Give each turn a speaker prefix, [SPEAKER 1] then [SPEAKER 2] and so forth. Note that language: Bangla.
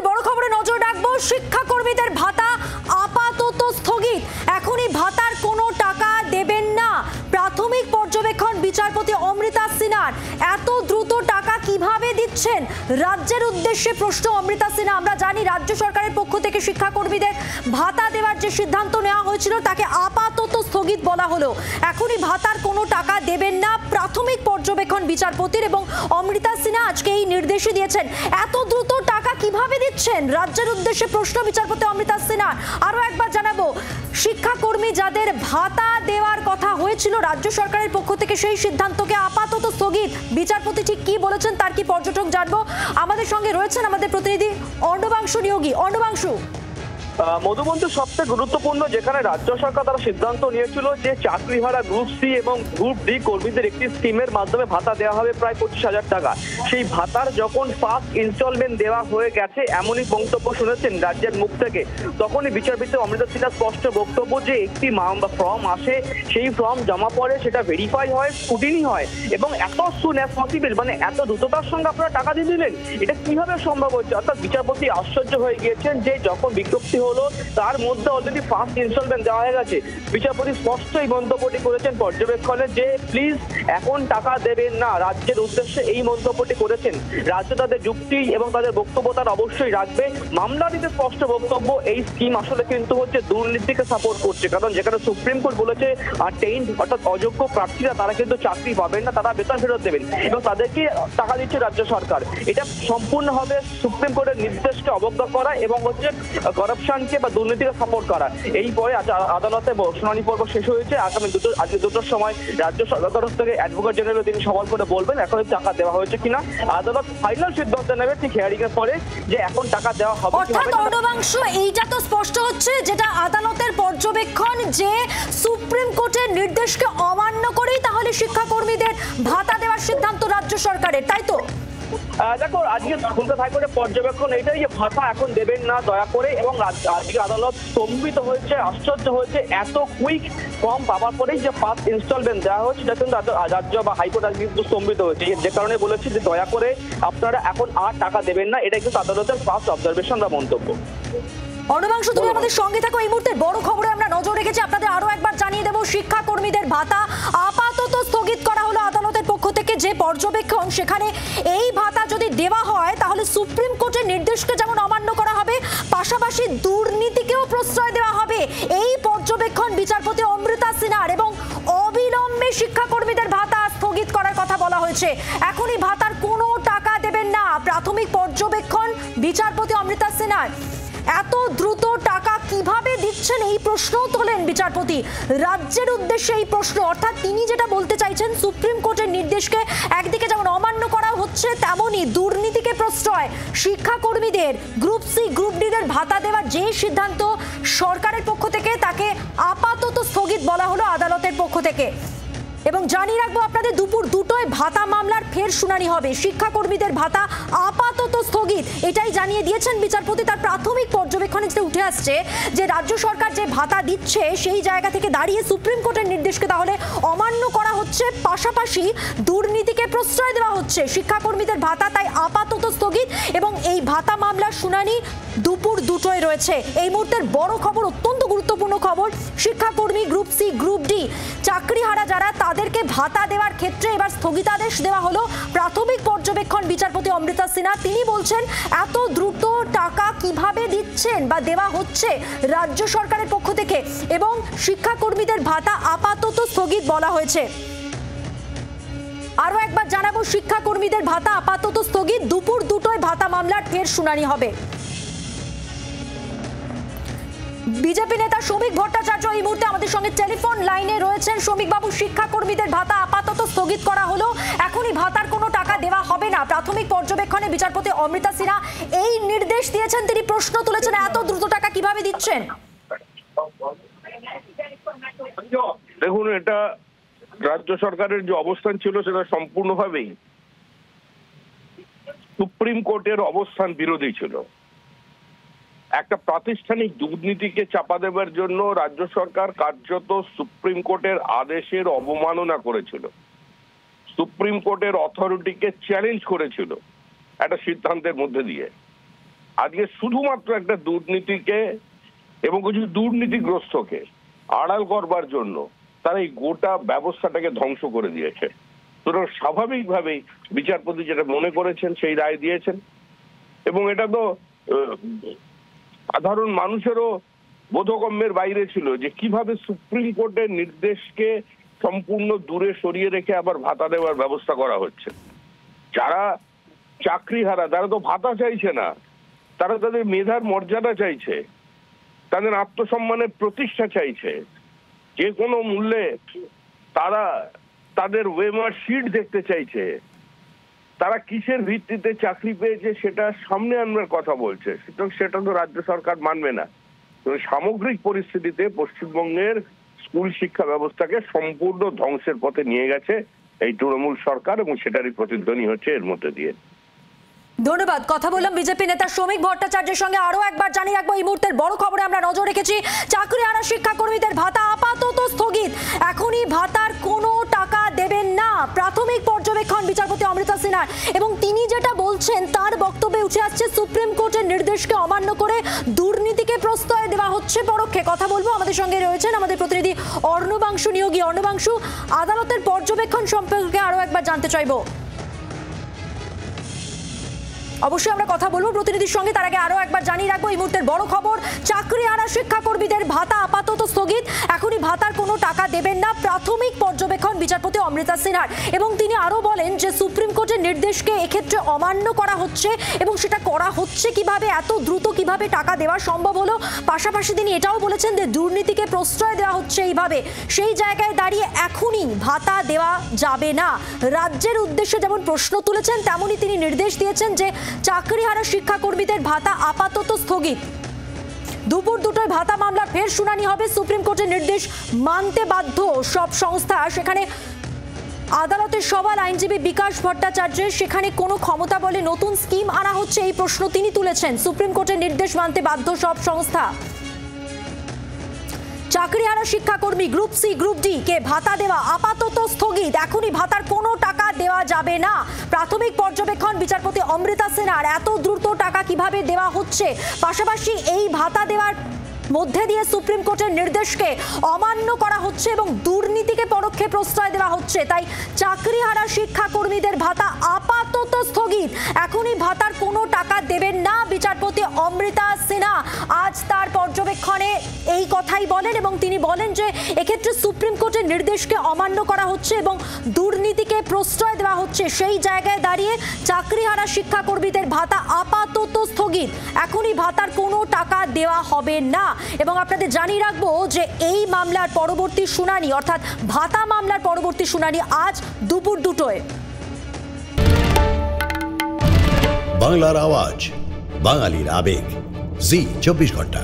[SPEAKER 1] বড় খবরে নজর রাখবো। শিক্ষাকর্মীদের ভাতা আপাতত স্থগিত। এখনই ভাতার কোনো টাকা দেবেন না, প্রাথমিক পর্যবেক্ষণ বিচারপতি অমৃতা সিনহার। এত দ্রুত টাকা কিভাবে দিচ্ছেন? রাজ্যের উদ্দেশ্যে প্রশ্ন অমৃতা সিনহা। আমরা জানি রাজ্য সরকারের পক্ষ থেকে শিক্ষাকর্মীদের ভাতা দেওয়ার যে সিদ্ধান্ত নেওয়া হয়েছিল তাকে আপাতত স্থগিত বলা হলো। এখনই ভাতার কোনো টাকা দেবেন না, প্রাথমিক পর্যবেক্ষণ বিচারপতির, এবং অমৃতা সিনহা আজকে এই নির্দেশই দিয়েছেন। এত দ্রুত টাকা কিভাবে দিচ্ছেন? রাজ্যের উদ্দেশ্যে প্রশ্ন বিচারপতি অমৃতা সিনহা। আরো একবার জানাবো, শিক্ষাকর্মী যাদের ভাতা দেওয়ার কথা হয়েছিল রাজ্য সরকারের পক্ষ থেকে সেই সিদ্ধান্তকে আপাতত স্থগিত। বিচারপতি ঠিক কি বলেছেন তার কি পর্যটক জানবো। আমাদের সঙ্গে রয়েছেন আমাদের প্রতিনিধি অর্ণবাংশু নিয়োগী। অর্ণবাংশু,
[SPEAKER 2] মধুবন্ধু, সবচেয়ে গুরুত্বপূর্ণ যেখানে রাজ্য সরকার তারা সিদ্ধান্ত নিয়েছিল যে চাকরিহারা গ্রুপ সি এবং গ্রুপ ডি কর্মীদের একটি স্কিমের মাধ্যমে ভাতা দেওয়া হবে প্রায় 25,000 টাকা। সেই ভাতার যখন ফার্স্ট ইনস্টলমেন্ট দেওয়া হয়ে গেছে এমনই বক্তব্য শুনেছেন রাজ্যের মুখ থেকে, তখনই বিচারপতি অমৃতা সিনহার স্পষ্ট বক্তব্য যে একটি ফর্ম আসে, সেই ফর্ম জমা পড়ে, সেটা ভেরিফাই হয়, স্ক্রুটিনি হয়, এবং এত সুন অ্যাজ পসিবল, মানে এত দ্রুততার সঙ্গে আপনারা টাকা দিয়ে দিলেন, এটা কিভাবে সম্ভব হচ্ছে? অর্থাৎ বিচারপতি আশ্চর্য হয়ে গিয়েছেন যে যখন বিজ্ঞপ্তি হলো তার মধ্যে অলরেডি ফার্স্ট ইনস্টলমেন্ট দেওয়া হয়ে গেছে। বিচারপতি স্পষ্ট এই মন্তব্যটি করেছেন পর্যবেক্ষণে যে প্লিজ এখন টাকা দেবেন না, রাজ্যের উদ্দেশ্যে এই মন্তব্যটি করেছেন। রাজ্য তাদের যুক্তি এবং তাদের বক্তব্য তারা অবশ্যই রাখবে। মামলাটিতে স্পষ্ট বক্তব্য, এই স্কিম আসলে কিন্তু হচ্ছে দুর্নীতিকে সাপোর্ট করছে, কারণ যেখানে সুপ্রিম কোর্ট বলেছে টেইন্ট অর্থাৎ অযোগ্য প্রার্থীরা তারা কিন্তু চাকরি পাবেন না, তারা বেতন ফেরত দেবেন এবং তাদেরকে টাকা দিচ্ছে রাজ্য সরকার। এটা সম্পূর্ণভাবে সুপ্রিম কোর্টের নির্দেশকে অবজ্ঞা করা এবং হচ্ছে করাপশনকে বা দুর্নীতিকে সাপোর্ট করা। এই পরে আদালতে শুনানি পর্ব শেষ হয়েছে। আজকে দুটোর সময় রাজ্য সরকার তরফ থেকে অ্যাডভোকেট জেনারেল তিনি সওয়াল করে বলবেন এখন টাকা দেওয়া হয়েছে কিনা। আদালত ফাইনাল সিদ্ধান্ত নেবে ঠিক হিয়ারিং এর পরে যে এখন টাকা দেওয়া হবে।
[SPEAKER 1] অর্থাৎ অর্ণবাংশ, এইটা তো স্পষ্ট হচ্ছে যেটা আদালতের পর্যবেক্ষণ যে সুপ্রিম কোর্টের নির্দেশকে অমান্য করেই তাহলে শিক্ষাকর্মীদের ভাতা দেওয়ার সিদ্ধান্ত রাজ্য সরকারের, তাই তো?
[SPEAKER 2] দেখো, আজকে কলকাতা হাইকোর্টের পর্যবেক্ষণ এটাই যে ভাতা এখন দেবেন না দয়া করে, এবং আজকে আদালত স্তম্ভিত হয়েছে, আশ্চর্য হয়েছে এত কুইক ফর্ম পাওয়ার পরেই যে ফার্স্ট ইনস্টলমেন্ট দেওয়া হচ্ছে, সেটা কিন্তু রাজ্য বা হাইকোর্ট আজকে কিন্তু স্তম্ভিত হয়েছে, যে কারণে বলেছে যে দয়া করে আপনারা এখন আর টাকা দেবেন না। এটা কিন্তু আদালতের ফার্স্ট অবজারভেশন বা মন্তব্য।
[SPEAKER 1] অর্ণবাংশু, তুমি আমাদের সঙ্গে থাকো। এই মুহূর্তে বড় খবরে আমরা নজর রেখেছি। আপনাদের আরো একবার জানিয়ে দেব, শিক্ষাকর্মীদের ভাতা আপাতত স্থগিত করা হলো আদালতের পক্ষ থেকে। যে পর্যবেক্ষণ, সেখানে এই ভাতা যদি দেওয়া হয় তাহলে সুপ্রিম কোর্টের নির্দেশকে যেমন অমান্য করা হবে, পাশাপাশি দুর্নীতিকেও প্রশ্রয় দেওয়া হবে। এই পর্যবেক্ষণ বিচারপতি অমৃতা সিনহার, এবং অবিলম্বে শিক্ষাকর্মীদের ভাতা স্থগিত করার কথা বলা হয়েছে। এখনই ভাতার কোনো টাকা দেবেন না, প্রাথমিক পর্যবেক্ষণ বিচারপতি অমৃতা সিনহার। এত দ্রুত টাকা কিভাবে দিচ্ছেন এই প্রশ্ন তোলেন বিচারপতি। রাজ্যের উদ্দেশ্যে এই প্রশ্ন, অর্থাৎ তিনি যেটা বলতে চাইছেন সুপ্রিম কোর্টের নির্দেশকে একদিকে যেমন অমান্য করা হচ্ছে তেমনি দুর্নীতিকে প্রশ্রয়। শিক্ষাকর্মীদের গ্রুপ সি গ্রুপ ডি দের ভাতা দেওয়ার যে সিদ্ধান্ত সরকারের পক্ষ থেকে তাকে আপাতত স্থগিত বলা হলো আদালতের পক্ষ থেকে। এবং জানিয়ে রাখবো আপনাদের, দুপুর 2টোয় ভাতা মামলার ফের শুনানি হবে। শিক্ষাকর্মীদের ভাতা আপাতত স্থগিত এটাই জানিয়ে দিয়েছেন বিচারপতি। তার প্রাথমিক পর্যবেক্ষণে যেটা উঠে আসছে যে রাজ্য সরকার যে ভাতা দিচ্ছে সেই জায়গা থেকে দাঁড়িয়ে সুপ্রিম কোর্টের নির্দেশকে তাহলে অমান্য করা হচ্ছে, পাশাপাশি দুর্নীতিকে প্রশ্রয় দেওয়া হচ্ছে। শিক্ষাকর্মীদের ভাতা তাই আপাতত স্থগিত, এবং এই ভাতা মামলার শুনানি দুপুর 2টোয় রয়েছে। এই মুহূর্তের বড় খবর, অত্যন্ত গুরুত্বপূর্ণ খবর, শিক্ষাকর্মী গ্রুপ সি গ্রুপ ডি চাকরিহারা যারা তাদেরকে ভাতা দেওয়ার ক্ষেত্রে এবার স্থগিতাদেশ দেওয়া হলো। প্রাথমিক পর্যবেক্ষণ বিচারপতি অমৃতা সিনহা তিনি বলছেন এত দ্রুত টাকা কিভাবে দিচ্ছেন বা দেওয়া হচ্ছে রাজ্য সরকারের পক্ষ থেকে, এবং শিক্ষাকর্মীদের ভাতা আপাতত স্থগিত বলা হয়েছে। আরো একবার জানাবো, শিক্ষাকর্মীদের ভাতা আপাতত স্থগিত, দুপুর 2টোয় ভাতা মামলার ফের শুনানি হবে। বিজেপি নেতা শ্রমিক ভট্টাচার্য এই মুহূর্তে আমাদের সঙ্গে টেলিফোন লাইনে রয়েছেন। শ্রমিক বাবু, শিক্ষাকর্মীদের ভাতা আপাতত স্থগিত করা হলো, এখনই ভাতার কোনো টাকা দেওয়া হবে না। প্রাথমিক পর্যবেক্ষণে বিচারপতি অমৃতা সিনহা এই নির্দেশ দিয়েছেন, তিনি প্রশ্ন তুলেছেন এত দ্রুত টাকা কিভাবে দিচ্ছেন।
[SPEAKER 3] দেখুন, এটা রাজ্য সরকারের যে অবস্থান ছিল সেটা সম্পূর্ণভাবেই সুপ্রিম কোর্টের অবস্থান বিরোধী ছিল। একটা প্রাতিষ্ঠানিক দুর্নীতিকে চাপা দেওয়ার জন্য রাজ্য সরকার কার্যত সুপ্রিম কোর্টের আদেশের অবমাননা করেছিল, সুপ্রিম কোর্টের অথরিটিকে চ্যালেঞ্জ করেছিল একটা সিদ্ধান্তের মধ্যে দিয়ে। আজকে শুধুমাত্র একটা দুর্নীতিকে এবং কিছু দুর্নীতিগ্রস্তকে আড়াল করবার জন্য তারা এই গোটা ব্যবস্থাটাকে ধ্বংস করে দিয়েছে। সুতরাং স্বাভাবিকভাবেই বিচারপতি যেটা মনে করেছেন সেই রায় দিয়েছেন, এবং এটা তো সাধারণ মানুষেরও বোধগম্যের বাইরে ছিল যে কিভাবে সুপ্রিম কোর্টের নির্দেশকে সম্পূর্ণ দূরে সরিয়ে রেখে আবার ভাতা দেওয়ার ব্যবস্থা করা হচ্ছে। যারা চাকরিহারা তারা তো ভাতা চাইছে না, তারা তাদের মেধার মর্যাদা চাইছে, তাদের আত্মসম্মানের প্রতিষ্ঠা চাইছে। যে কোনো মূল্যে তারা তাদের ওয়েমার শিট দেখতে চাইছে। তারা কিসের ভিত্তিতে চাকরি পেয়েছে সেটা সামনে আনবার কথা বলছে, সুতরাং সেটা তো রাজ্য সরকার মানবে না। সামগ্রিক পরিস্থিতিতে পশ্চিমবঙ্গের স্কুল শিক্ষা ব্যবস্থাকে সম্পূর্ণ ধ্বংসের পথে নিয়ে গেছে এই তৃণমূল সরকার, এবং সেটারই প্রতিধ্বনি হচ্ছে এর মধ্যে দিয়ে।
[SPEAKER 1] ধন্যবাদ। কথা বললাম বিজেপি নেতা শ্রমিক ভট্টাচার্যের সঙ্গে। আরো একবার জানিয়ে রাখবো, এই মুহূর্তের বড় খবরে আমরা নজর রেখেছি। চাকরিহারা শিক্ষাকর্মীদের ভাতা আপাতত স্থগিত, এখনই ভাতার কোনো টাকা দেবেন না, প্রাথমিক পর্যবেক্ষণ বিচারপতি অমৃতা সিনহার। এবং তিনি যেটা বলছেন তার বক্তব্যে উঠে আসছে সুপ্রিম কোর্টের নির্দেশকে অমান্য করে দুর্নীতিকে প্রশ্রয় দেওয়া হচ্ছে পরোক্ষে। কথা বলবো, আমাদের সঙ্গে রয়েছেন আমাদের প্রতিনিধি অর্ণবাংশু নিয়োগী। অর্ণবাংশু, আদালতের পর্যবেক্ষণ সম্পর্কে আরো একবার জানতে চাইবো। অবশ্যই আমরা কথা বলবো প্রতিনিধির সঙ্গে, তার আগে আরো একবার জানিয়ে রাখবো এই মুহূর্তের বড় খবর। চাকরিহারা শিক্ষাকর্মীদের ভাতা আপাতত স্থগিত, এখনই ভাতার কোনো টাকা দেবেন না, প্রাথমিক পর্যবেক্ষণ বিচারপতি অমৃতা সিনহার। এবং তিনি আরো বলেন যে সুপ্রিম কোর্টের নির্দেশকে এক্ষেত্রে অমান্য করা হচ্ছে, এবং সেটা করা হচ্ছে কিভাবে, এত দ্রুত কিভাবে টাকা দেওয়া সম্ভব হলো। পাশাপাশি তিনি এটাও বলেছেন যে দুর্নীতিকে প্রশ্রয় দেওয়া হচ্ছে এইভাবে, সেই জায়গায় দাঁড়িয়ে এখনই ভাতা দেওয়া যাবে না। রাজ্যের উদ্দেশ্যে যেমন প্রশ্ন তুলেছেন, তেমনই তিনি নির্দেশ দিয়েছেন যে চাকরিহারা শিক্ষাকর্মীদের ভাতা আপাতত স্থগিত। দুপুর 2টায় ভাতা মামলার ফের শুনানি হবে। সুপ্রিম কোর্টের নির্দেশ মানতে বাধ্য সব সংস্থা। সেখানে আদালতের সওয়াল আইনজীবী বিকাশ ভট্টাচার্যের, সেখানে কোনো ক্ষমতা বলে নতুন স্কিম আনা হচ্ছে এই প্রশ্ন তিনি তুলেছেন। সুপ্রিম কোর্টের নির্দেশ মানতে বাধ্য সব সংস্থা। চাকরিহারা শিক্ষাকর্মী গ্রুপ সি গ্রুপ ডি কে ভাতা দেওয়া আপাতত স্থগিত, এখনই ভাতার কোনো টাকা দেওয়া যাবে না, প্রাথমিক পর্যবেক্ষণ বিচারপতি অমৃতা সিনহার। এত দ্রুত টাকা কিভাবে দেওয়া হচ্ছে, পাশাপাশি এই ভাতা দেওয়ার মধ্যে দিয়ে সুপ্রিম কোর্টের নির্দেশকে অমান্য করা হচ্ছে এবং দুর্নীতিকে পরোক্ষে প্রশ্রয় দেওয়া হচ্ছে। তাই চাকরিহারা শিক্ষাকর্মীদের ভাতা আপাতত স্থগিত, এখনই ভাতার কোনো টাকা দেবেন না বিচারপতি অমৃতা সিনহা। আজ তার পর্যবেক্ষণে এই কথাই বলেন, এবং তিনি বলেন যে এক্ষেত্রে সুপ্রিম কোর্টের নির্দেশকে অমান্য করা হচ্ছে এবং দুর্নীতিকে প্রশ্রয় দেওয়া হচ্ছে। সেই জায়গায় দাঁড়িয়ে চাকরিহারা শিক্ষাকর্মীদের ভাতা আপাতত স্থগিত, এখনই ভাতার কোনো টাকা দেওয়া হবে না। এবং আপনাদের জানিয়ে রাখবো যে এই মামলার পরবর্তী শুনানি, অর্থাৎ ভাতা মামলার পরবর্তী শুনানি আজ দুপুর 2টায়।
[SPEAKER 4] বাংলার আওয়াজ, বাঙালির আবেগ, জি 24 ঘন্টা।